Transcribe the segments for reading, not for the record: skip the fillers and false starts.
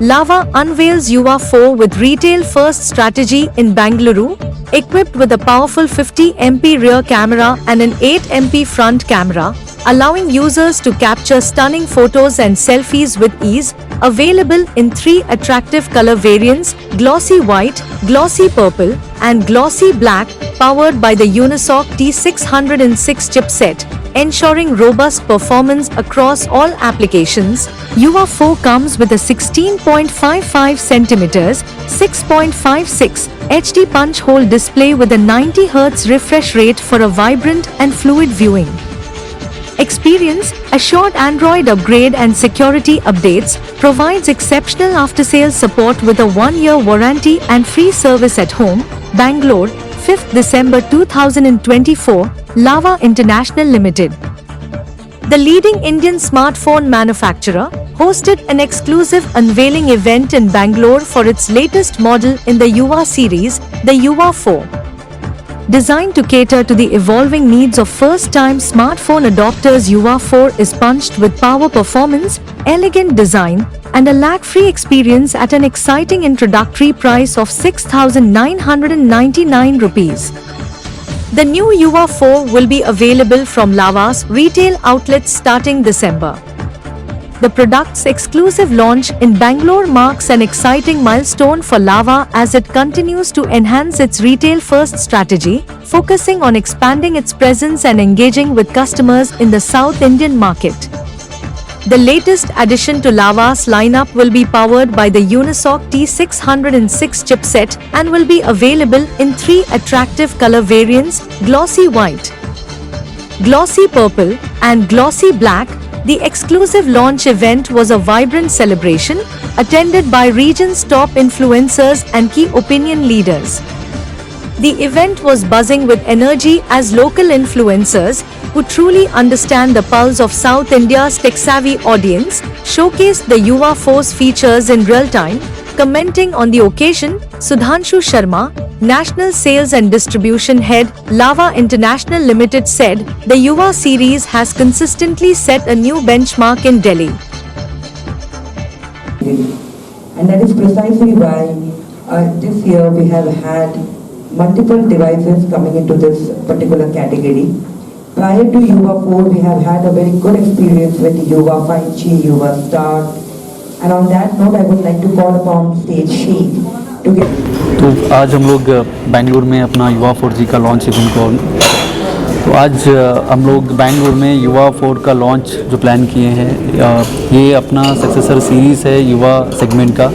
Lava unveils Yuva 4 with retail-first strategy in Bengaluru, equipped with a powerful 50MP rear camera and an 8MP front camera, allowing users to capture stunning photos and selfies with ease. Available in 3 attractive color variants: glossy white, glossy purple, and glossy black, powered by the Unisoc T606 chipset, ensuring robust performance across all applications. Yuva 4 comes with a 16.55 cm, 6.56 HD punch hole display with a 90 Hz refresh rate for a vibrant and fluid viewing experience. Assured Android upgrade and security updates, provides exceptional after-sales support with a 1-year warranty and free service at home. Bangalore, 5th December 2024, Lava International Limited, the leading Indian smartphone manufacturer, hosted an exclusive unveiling event in Bangalore for its latest model in the Yuva series, the Yuva 4. Designed to cater to the evolving needs of first-time smartphone adopters, Yuva 4 is punched with power performance, elegant design, and a lag-free experience at an exciting introductory price of 6,999 rupees. The new Yuva 4 will be available from Lava's retail outlets starting December. The product's exclusive launch in Bangalore marks an exciting milestone for Lava as it continues to enhance its retail-first strategy, focusing on expanding its presence and engaging with customers in the South Indian market. The latest addition to Lava's lineup will be powered by the Unisoc T606 chipset and will be available in 3 attractive color variants: glossy white, glossy purple, and glossy black. The exclusive launch event was a vibrant celebration, attended by region's top influencers and key opinion leaders. The event was buzzing with energy as local influencers, who truly understand the pulse of South India's tech-savvy audience, showcased the Yuva 4's features in real time. Commenting on the occasion, Sudhanshu Sharma, National Sales and Distribution Head, Lava International Limited, said, "The Yuva series has consistently set a new benchmark in Delhi." And that is precisely why this year we have had multiple devices coming into this particular category. Prior to Yuva 4, we have had a very good experience with Yuva 5G, Yuva Star. And on that note, I would like to call upon stage Sheikh to get... तो आज हम लोग बेंगलुरु में अपना युवा 4G का launch event को, तो आज हम लोग बेंगलुरु में युवा 4 का लॉन्च जो प्लान किए हैं, ये अपना सक्सेसर सीरीज़ है युवा सेगमेंट का,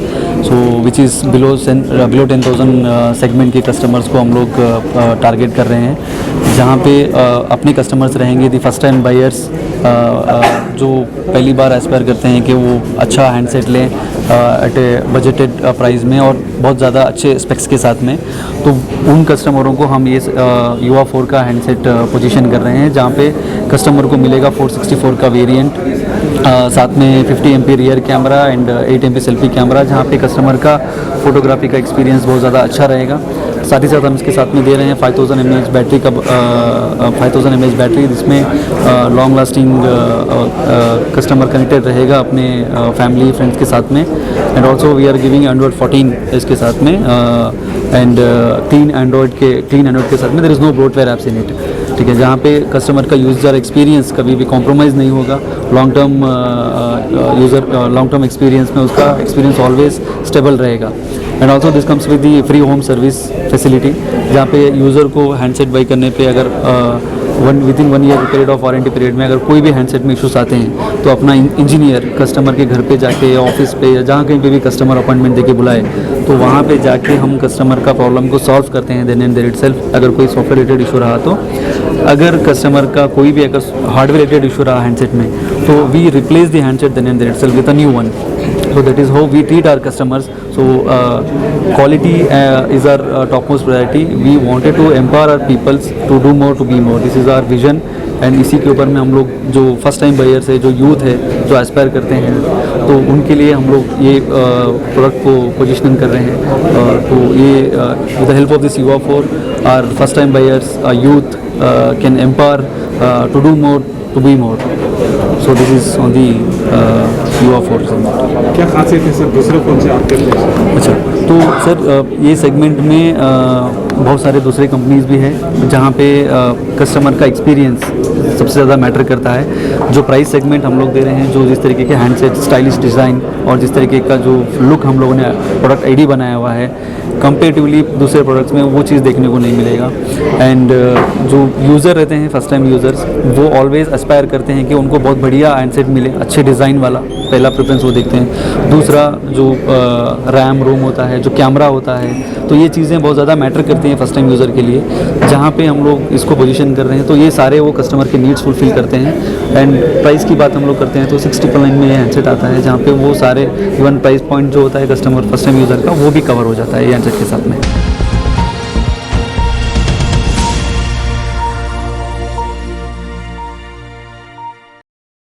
सो विच इज़ बिलो 10,000 सेगमेंट के कस्टमर्स को हम लोग टारगेट कर रहे हैं, जहाँ पे अपने कस्टमर्स रहेंगे दी फर्स्ट टाइम बायर्स जो पहली बार एस्पायर करते हैं कि वो अच्छा हैंडसेट लें एट ए बजटेड प्राइस में और बहुत ज़्यादा अच्छे स्पेक्स के साथ में। तो उन कस्टमरों को हम ये युवा 4 का हैंडसेट पोजीशन कर रहे हैं, जहाँ पे कस्टमर को मिलेगा 464 का वेरिएंट, साथ में 50MP rear camera and 8MP selfie camera, जहाँ पे कस्टमर का फोटोग्राफी का एक्सपीरियंस बहुत ज़्यादा अच्छा रहेगा। साथ ही साथ हम इसके साथ में दे रहे हैं 5000 mAh बैटरी का 5000 mAh बैटरी, जिसमें लॉन्ग लास्टिंग कस्टमर कनेक्टेड रहेगा अपने फैमिली फ्रेंड्स के साथ में। And also we are giving Android 14 इसके साथ में, एंड क्लीन एंड्रॉयड के साथ में there is no bloatware apps in it, ठीक है, जहाँ पे कस्टमर का यूज़र एक्सपीरियंस कभी भी कॉम्प्रोमाइज़ नहीं होगा। लॉन्ग टर्म एक्सपीरियंस में उसका एक्सपीरियंस ऑलवेज स्टेबल रहेगा। And also this comes with the free home service facility, जहाँ पे यूज़र को हैंडसेट बाई करने पे अगर with in 1 year period of warranty period में अगर कोई भी हैंडसेट में इशूज़ आते हैं, तो अपना इंजीनियर कस्टमर के घर पे जाके या ऑफिस पे या जहाँ कहीं पे भी कस्टमर अपॉइंटमेंट देके बुलाए, तो वहाँ पे जाके हम कस्टमर का प्रॉब्लम को सॉल्व करते हैं देन एंड देयर इटसेल्फ। अगर कोई सॉफ्टवेयर रिलेटेड इशू रहा, तो अगर कस्टमर का कोई भी अगर हार्डवेयर रिलेटेड इशू रहा हैंडसेट में, तो we replace the handset then and there itself with a new one. So that is how we treat our customers. So quality is our topmost priority. We wanted to empower our peoples to do more, to be more. This is our vision. And इसी के ऊपर में हम लोग जो first time buyers है, जो youth है, जो एस्पायर करते हैं, तो उनके लिए हम लोग ये प्रोडक्ट को पोजीशनिंग कर रहे हैं। तो ये with the help of this Yuva 4, our first time buyers, youth can empower to do more, to be more. So this is on the युवा 4 सेगमेंट। क्या खासियत है सर दूसरे फ़ोन से आपके फ़ोन? अच्छा, तो सर ये सेगमेंट में बहुत सारे दूसरे कंपनीज भी हैं जहाँ पे कस्टमर का एक्सपीरियंस सबसे ज़्यादा मैटर करता है। जो प्राइस सेगमेंट हम लोग दे रहे हैं, जो जिस तरीके के हैंडसेट, स्टाइलिश डिज़ाइन और जिस तरीके का जो लुक हम लोगों ने प्रोडक्ट आईडी बनाया हुआ है, कंपेरेटिवली दूसरे प्रोडक्ट्स में वो चीज़ देखने को नहीं मिलेगा। एंड जो यूज़र रहते हैं, फर्स्ट टाइम यूज़र्स, वो ऑलवेज़ एस्पायर करते हैं कि उनको बहुत बढ़िया हैंडसेट मिले, अच्छे डिज़ाइन वाला, पहला प्रेफरेंस वो देखते हैं। दूसरा जो रैम रोम होता है, जो कैमरा होता है, तो ये चीज़ें बहुत ज़्यादा मैटर करती हैं फर्स्ट टाइम यूज़र के लिए। जहाँ पे हम लोग इसको पोजीशन कर रहे हैं, तो ये सारे वो कस्टमर के नीड्स फुलफिल करते हैं। एंड प्राइस की बात हम लोग करते हैं तो 699 में ये हैंडसेट आता है, जहाँ पे वो सारे इवन प्राइस पॉइंट जो होता है कस्टमर फर्स्ट टाइम यूज़र का, वो भी कवर हो जाता है ये हैंडसेट के साथ में।